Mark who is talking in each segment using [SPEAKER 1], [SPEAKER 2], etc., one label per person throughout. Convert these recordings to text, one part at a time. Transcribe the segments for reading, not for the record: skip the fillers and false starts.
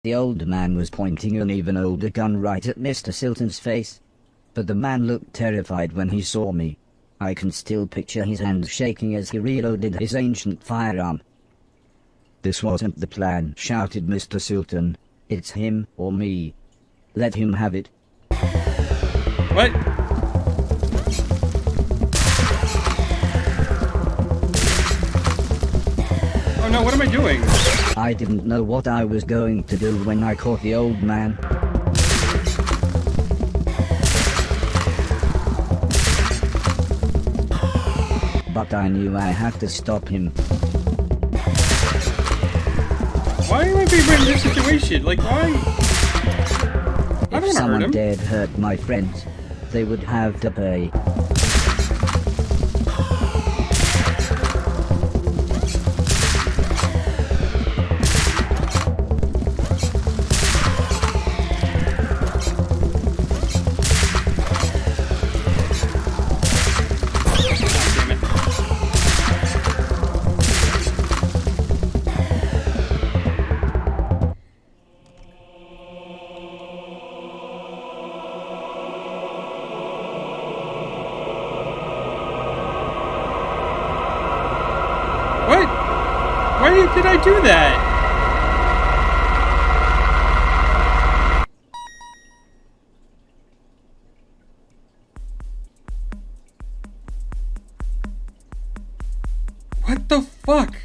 [SPEAKER 1] The old man was pointing an even older gun right at Mr. Silton's face. But the man looked terrified when he saw me. I can still picture his hands shaking as he reloaded his ancient firearm. "This wasn't the plan," shouted Mr. Silton. "It's him or me. Let him have it."
[SPEAKER 2] What? Oh no, what am I doing?
[SPEAKER 1] I didn't know what I was going to do when I caught the old man. But I knew I had to stop him.
[SPEAKER 2] Why am I being put in this situation? Like, why? I don't want to hurt him.
[SPEAKER 1] If someone dared hurt my friends, they would have to pay.
[SPEAKER 2] Why did I do that? What the fuck?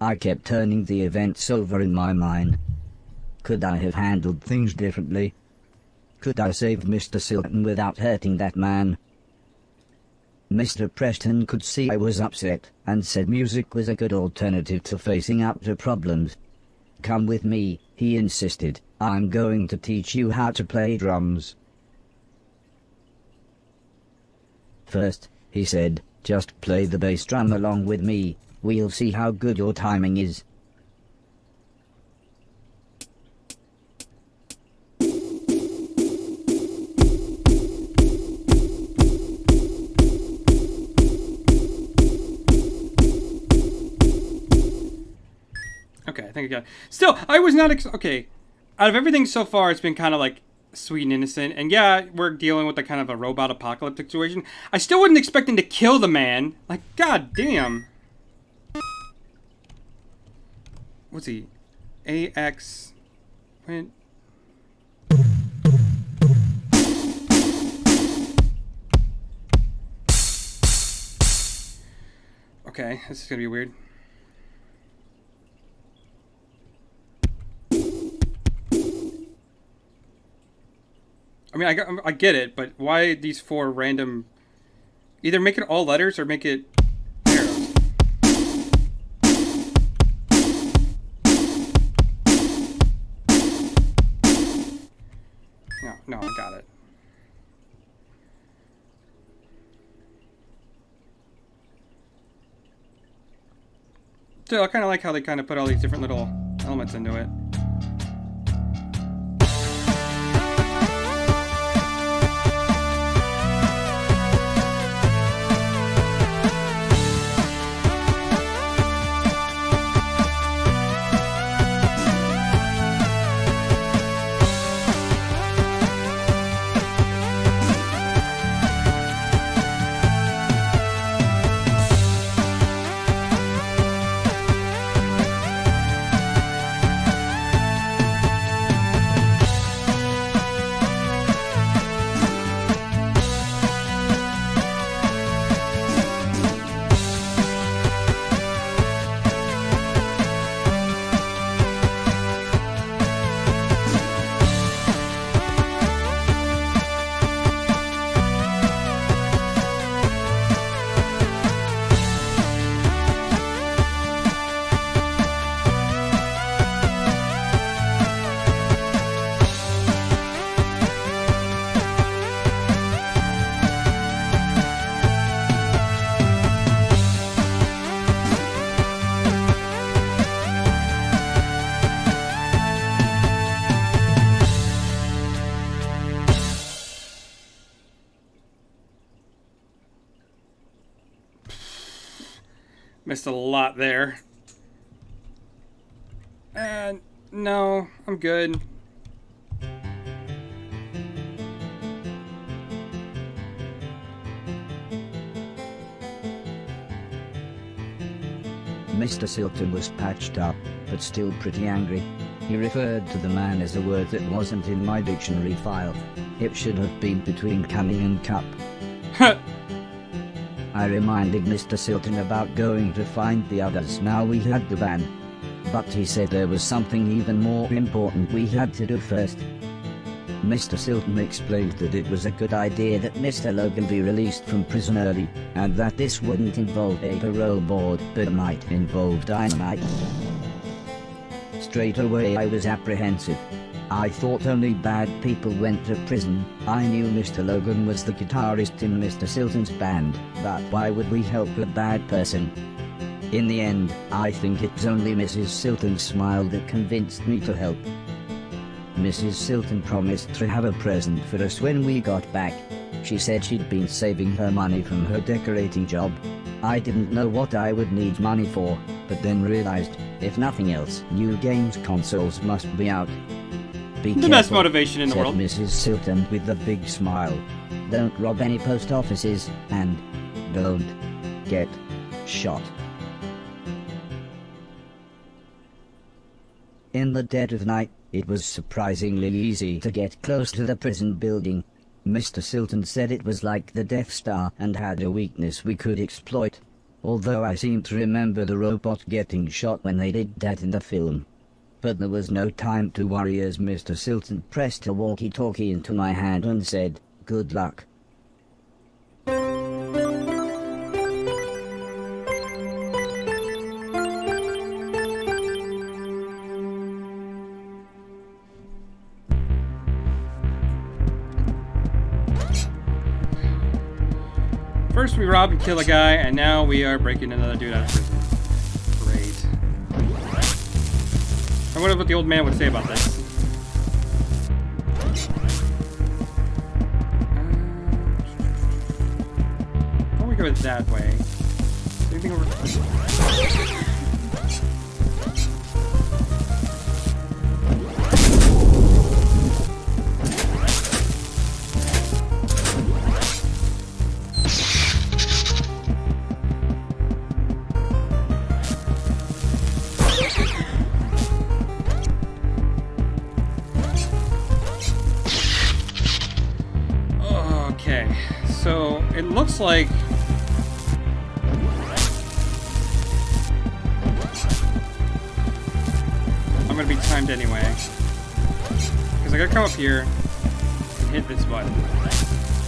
[SPEAKER 1] I kept turning the events over in my mind. Could I have handled things differently? Could I save Mr. Silton without hurting that man? Mr. Preston could see I was upset, and said music was a good alternative to facing up to problems. "Come with me," he insisted. "I'm going to teach you how to play drums." "First," he said, "just play the bass drum along with me. We'll see how good your timing is."
[SPEAKER 2] Okay, I think I got it. Still, I was not okay. Out of everything so far, it's been kind of like sweet and innocent. And yeah, we're dealing with a kind of a robot apocalyptic situation. I still wasn't expecting to kill the man. Like, god damn. What's he? AX. When? Okay, this is gonna be weird. I mean, I get it, but why these four random... Either make it all letters or make it arrows. No, I got it. So I kind of like how they kind of put all these different little elements into it. Missed a lot there. No, I'm good.
[SPEAKER 1] Mr. Silton was patched up, but still pretty angry. He referred to the man as a word that wasn't in my dictionary file. It should have been between cunning and cup. I reminded Mr. Silton about going to find the others now we had the van. But he said there was something even more important we had to do first. Mr. Silton explained that it was a good idea that Mr. Logan be released from prison early, and that this wouldn't involve a parole board, but might involve dynamite. Straight away I was apprehensive. I thought only bad people went to prison. I knew Mr. Logan was the guitarist in Mr. Silton's band, but why would we help a bad person? In the end, I think it's only Mrs. Silton's smile that convinced me to help. Mrs. Silton promised to have a present for us when we got back. She said she'd been saving her money from her decorating job. I didn't know what I would need money for, but then realized, if nothing else, new games consoles must be out. Be
[SPEAKER 2] the
[SPEAKER 1] careful,
[SPEAKER 2] best motivation in the
[SPEAKER 1] said
[SPEAKER 2] world.
[SPEAKER 1] Mrs. Silton with a big smile. Don't rob any post offices, and don't get shot. In the dead of night, it was surprisingly easy to get close to the prison building. Mr. Silton said it was like the Death Star and had a weakness we could exploit. Although I seem to remember the robot getting shot when they did that in the film. But there was no time to worry as Mr. Silton pressed a walkie-talkie into my hand and said, "Good luck."
[SPEAKER 2] First we rob and kill a guy, and now we are breaking another dude out of prison. Great. I wonder what the old man would say about this. Why don't we go that way? Anything over? Okay, so it looks like I'm gonna be timed anyway, because I gotta come up here and hit this button,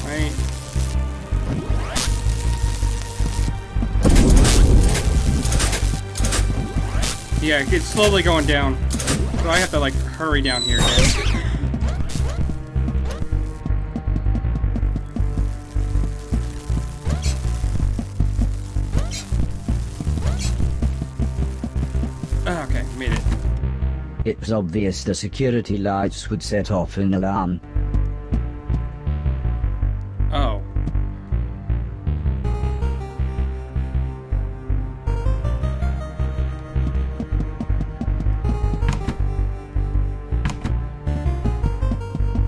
[SPEAKER 2] right? Yeah, it's slowly going down, so I have to like hurry down here again. Okay, made it.
[SPEAKER 1] It was obvious the security lights would set off an alarm.
[SPEAKER 2] Oh.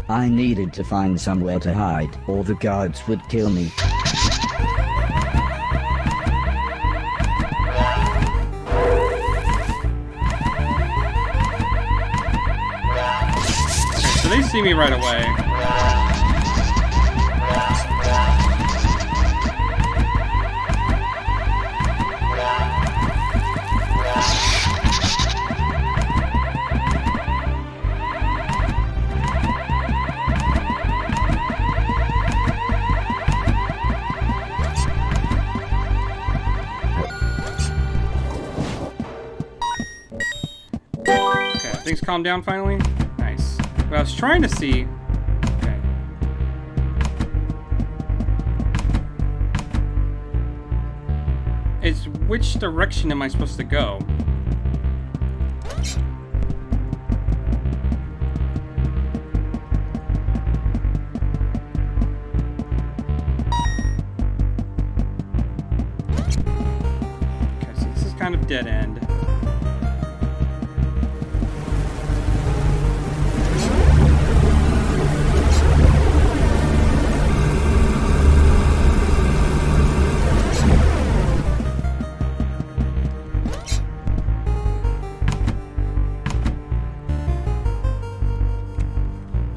[SPEAKER 1] I needed to find somewhere to hide, or the guards would kill me.
[SPEAKER 2] So they see me right away. Okay, things calm down finally. Nice. But I was trying to see. Okay. Is which direction am I supposed to go? Okay, so dead end.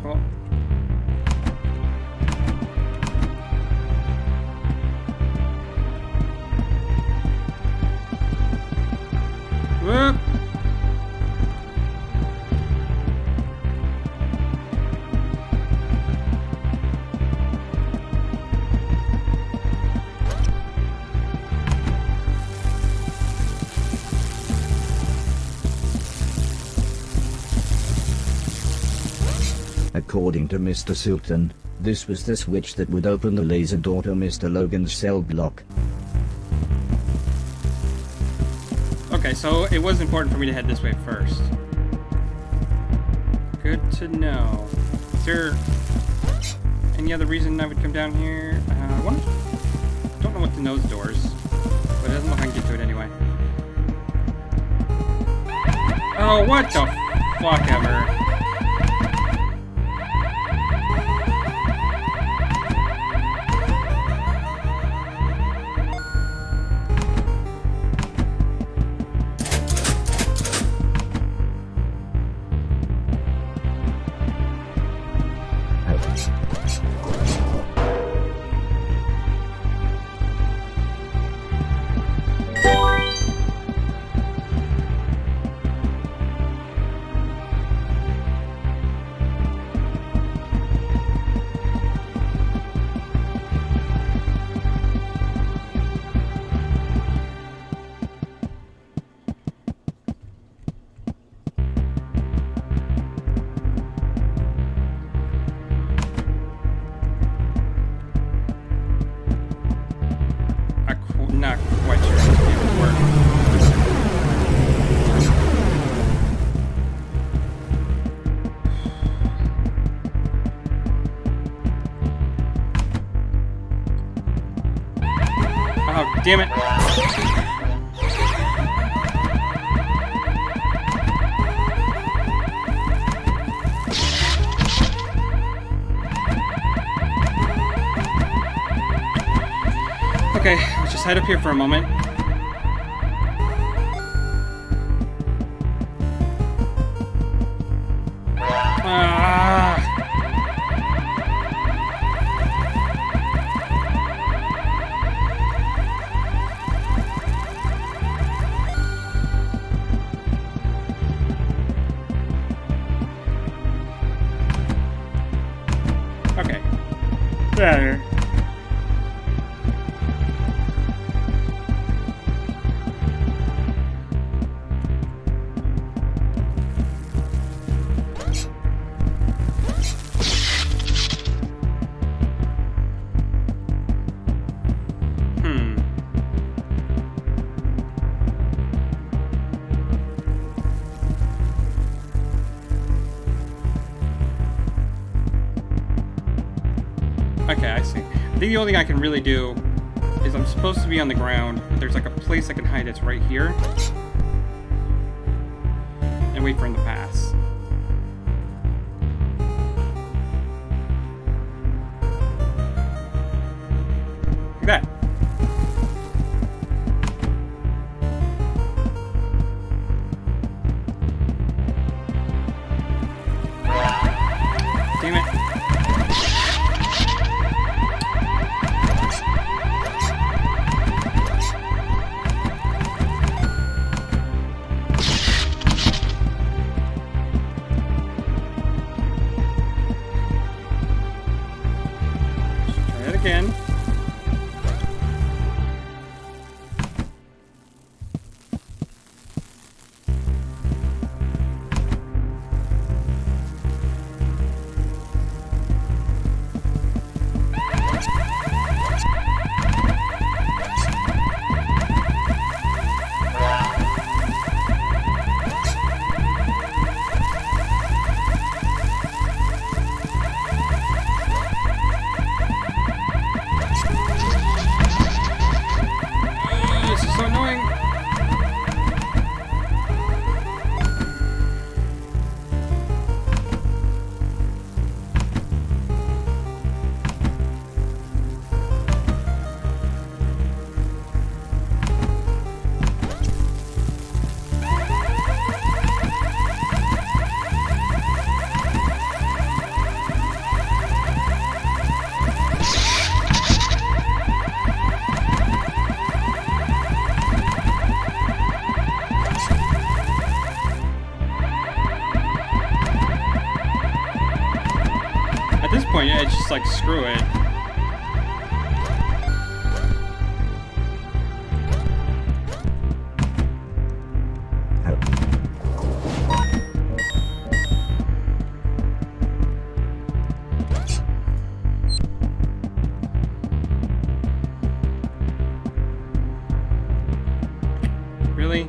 [SPEAKER 2] Cool. Whoop.
[SPEAKER 1] According to Mr. Sultan, this was the switch that would open the laser door to Mr. Logan's cell block.
[SPEAKER 2] Okay, so it was important for me to head this way first. Good to know. Is there any other reason I would come down here? Don't know what's in those doors, but it doesn't look like I can get to it anyway. Oh, what the fuck ever. Not quite sure how this game would work. Oh, damn it. Okay, let's just head up here for a moment. Okay. There. Okay, I see. I think the only thing I can really do is I'm supposed to be on the ground. There's like a place I can hide. It's right here. And wait for him to pass. Like that. Damn it. point, it's just like, screw it. Really?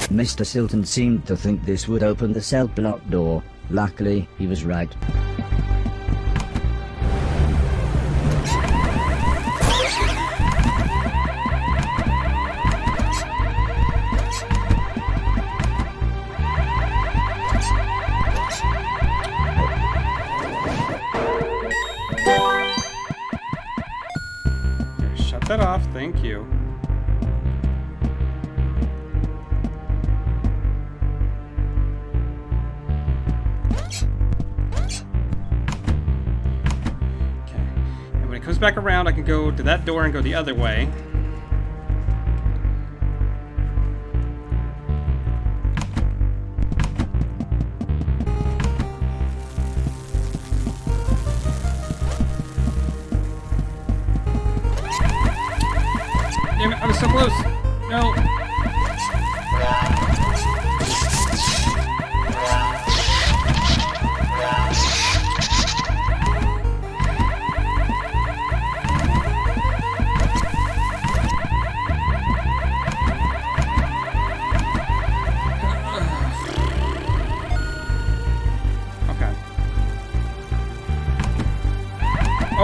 [SPEAKER 1] Mr. Silton seemed to think this would open the cell block door. Luckily, he was right.
[SPEAKER 2] Shut that off, thank you. Comes back around, I can go to that door and go the other way. Damn it, I was so close. No.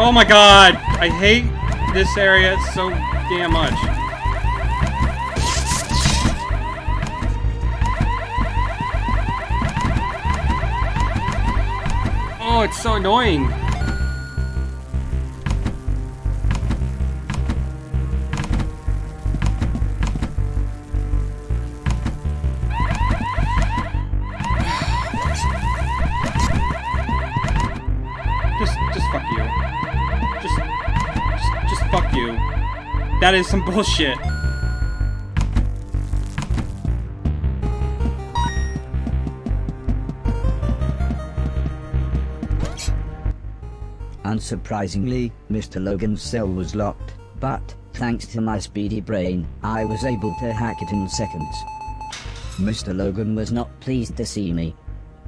[SPEAKER 2] Oh my god! I hate this area so damn much. Oh, it's so annoying. Just fuck you. Just fuck you. That is some bullshit.
[SPEAKER 1] Unsurprisingly, Mr. Logan's cell was locked, but, thanks to my speedy brain, I was able to hack it in seconds. Mr. Logan was not pleased to see me.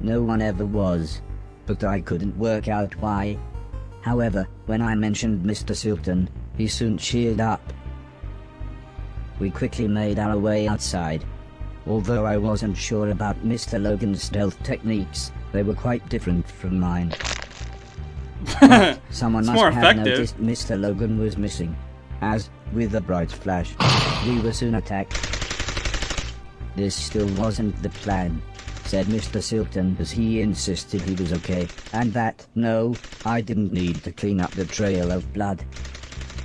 [SPEAKER 1] No one ever was. But I couldn't work out why. However, when I mentioned Mr. Silton, he soon cheered up. We quickly made our way outside. Although I wasn't sure about Mr. Logan's stealth techniques, they were quite different from mine. But someone must have noticed Mr. Logan was missing, as, with a bright flash, we were soon attacked. This still wasn't the plan, said Mr. Silton, as he insisted he was okay, and that, no, I didn't need to clean up the trail of blood.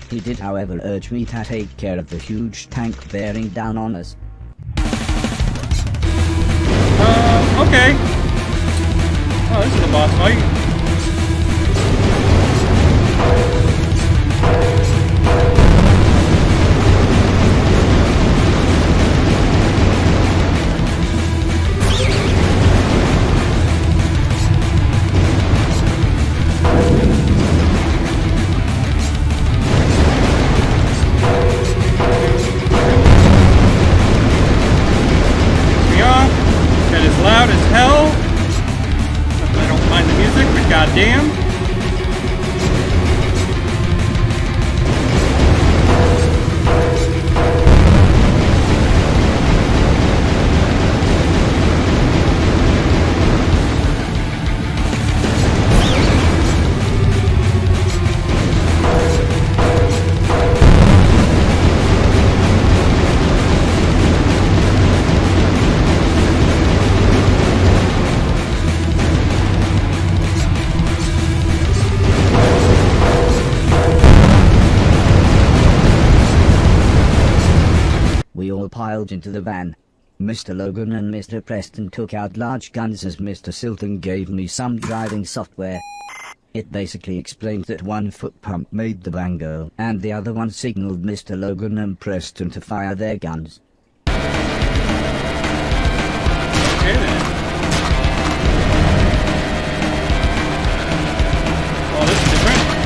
[SPEAKER 1] He did, however, urge me to take care of the huge tank bearing down on us.
[SPEAKER 2] Okay. Oh, this is a boss fight. Loud as hell. Not that I don't mind the music, but
[SPEAKER 1] piled into the van. Mr. Logan and Mr. Preston took out large guns as Mr. Silton gave me some driving software. It basically explained that one foot pump made the van go, and the other one signaled Mr. Logan and Preston to fire their guns.
[SPEAKER 2] Okay then. Well, this is different.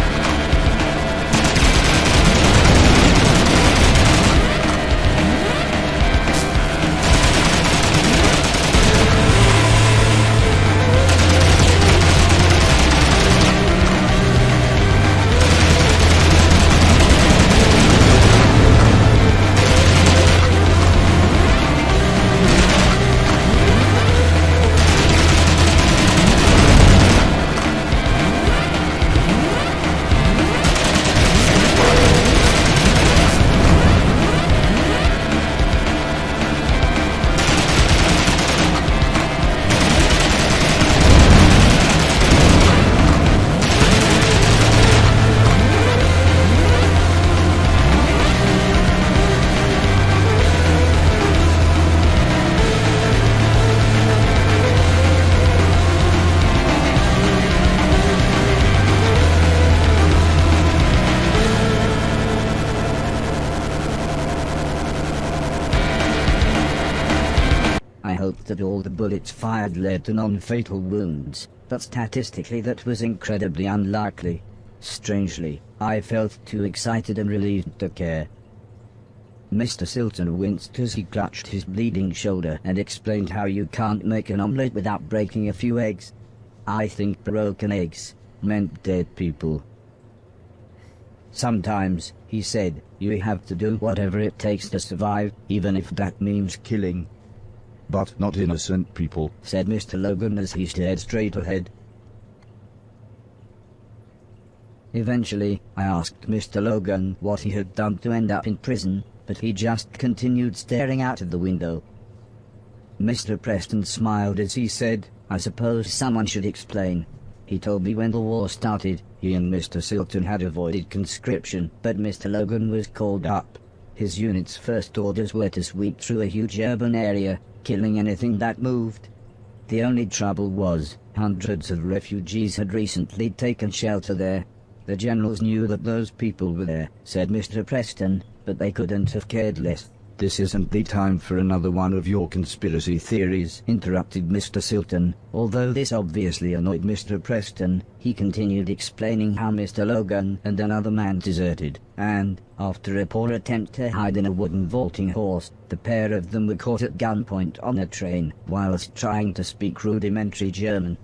[SPEAKER 1] I hoped that all the bullets fired led to non-fatal wounds, but statistically that was incredibly unlikely. Strangely, I felt too excited and relieved to care. Mr. Silton winced as he clutched his bleeding shoulder and explained how you can't make an omelette without breaking a few eggs. I think broken eggs meant dead people. Sometimes, he said, you have to do whatever it takes to survive, even if that means killing.
[SPEAKER 3] But not innocent people,
[SPEAKER 1] said Mr. Logan as he stared straight ahead. Eventually, I asked Mr. Logan what he had done to end up in prison, but he just continued staring out of the window. Mr. Preston smiled as he said, I suppose someone should explain. He told me when the war started, he and Mr. Silton had avoided conscription, but Mr. Logan was called up. His unit's first orders were to sweep through a huge urban area, killing anything that moved. The only trouble was, hundreds of refugees had recently taken shelter there. The generals knew that those people were there, said Mr. Preston, but they couldn't have cared less.
[SPEAKER 3] This isn't the time for another one of your conspiracy theories,
[SPEAKER 1] interrupted Mr. Silton. Although this obviously annoyed Mr. Preston, he continued explaining how Mr. Logan and another man deserted, and, after a poor attempt to hide in a wooden vaulting horse, the pair of them were caught at gunpoint on a train, whilst trying to speak rudimentary German.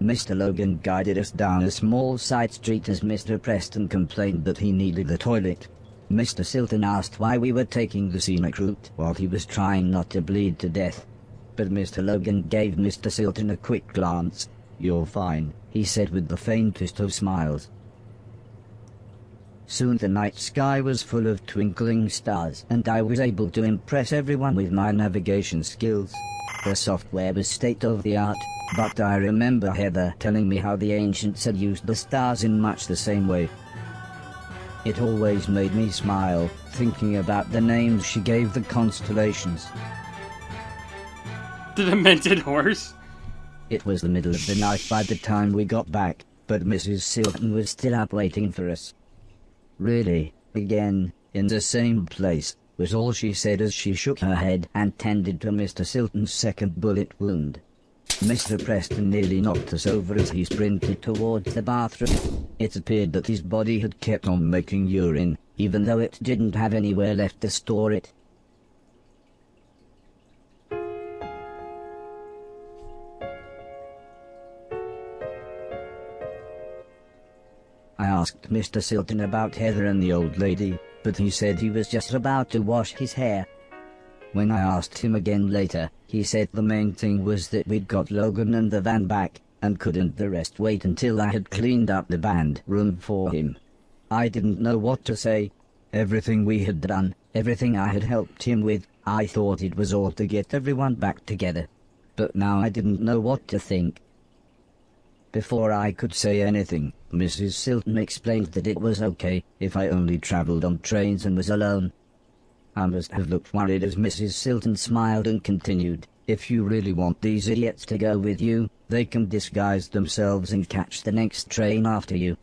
[SPEAKER 1] Mr. Logan guided us down a small side street as Mr. Preston complained that he needed the toilet. Mr. Silton asked why we were taking the scenic route while he was trying not to bleed to death. But Mr. Logan gave Mr. Silton a quick glance. You're fine, he said with the faintest of smiles. Soon the night sky was full of twinkling stars, and I was able to impress everyone with my navigation skills. The software was state-of-the-art, but I remember Heather telling me how the ancients had used the stars in much the same way. It always made me smile, thinking about the names she gave the constellations.
[SPEAKER 2] The demented horse?
[SPEAKER 1] It was the middle of the night by the time we got back, but Mrs. Silton was still up waiting for us. Really, again, in the same place, was all she said as she shook her head and tended to Mr. Silton's second bullet wound. Mr. Preston nearly knocked us over as he sprinted towards the bathroom. It appeared that his body had kept on making urine, even though it didn't have anywhere left to store it. I asked Mr. Silton about Heather and the old lady, but he said he was just about to wash his hair. When I asked him again later, he said the main thing was that we'd got Logan and the van back, and couldn't the rest wait until I had cleaned up the band room for him. I didn't know what to say. Everything we had done, everything I had helped him with, I thought it was all to get everyone back together. But now I didn't know what to think. Before I could say anything, Mrs. Silton explained that it was okay if I only travelled on trains and was alone. I must have looked worried as Mrs. Silton smiled and continued, "If you really want these idiots to go with you, they can disguise themselves and catch the next train after you."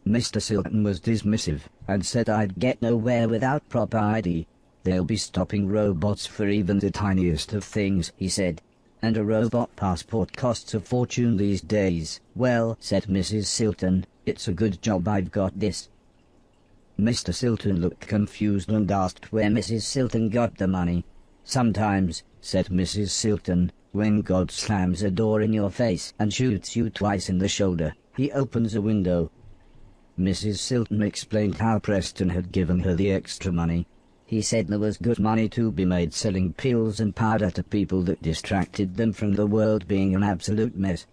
[SPEAKER 1] Mr. Silton was dismissive, and said I'd get nowhere without proper ID. "They'll be stopping robots for even the tiniest of things," he said. "And a robot passport costs a fortune these days." "Well," said Mrs. Silton, "it's a good job I've got this." Mr. Silton looked confused and asked where Mrs. Silton got the money. "Sometimes," said Mrs. Silton, "when God slams a door in your face and shoots you twice in the shoulder, he opens a window." Mrs. Silton explained how Preston had given her the extra money. He said there was good money to be made selling pills and powder to people that distracted them from the world being an absolute mess.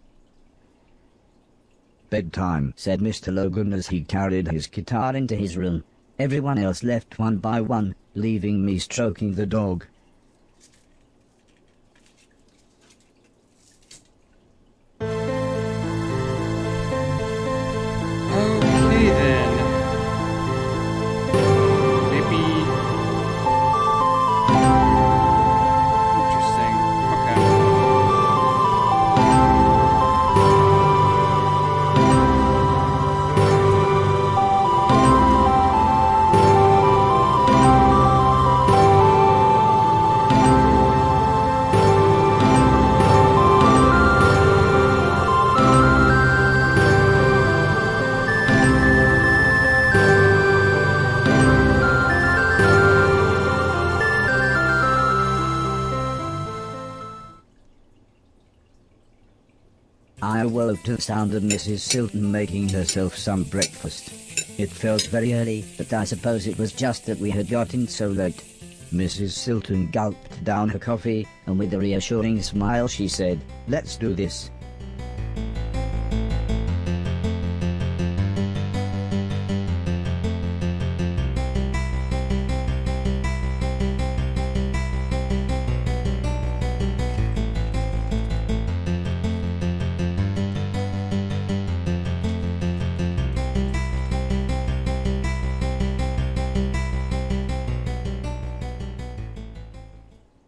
[SPEAKER 3] "Bedtime,"
[SPEAKER 1] said Mr. Logan as he carried his guitar into his room. Everyone else left one by one, leaving me stroking the dog.
[SPEAKER 2] Okay then. Maybe. Interesting. Okay.
[SPEAKER 1] I awoke to the sound of Mrs. Silton making herself some breakfast. It felt very early, but I suppose it was just that we had gotten so late. Mrs. Silton gulped down her coffee, and with a reassuring smile she said, "Let's do this."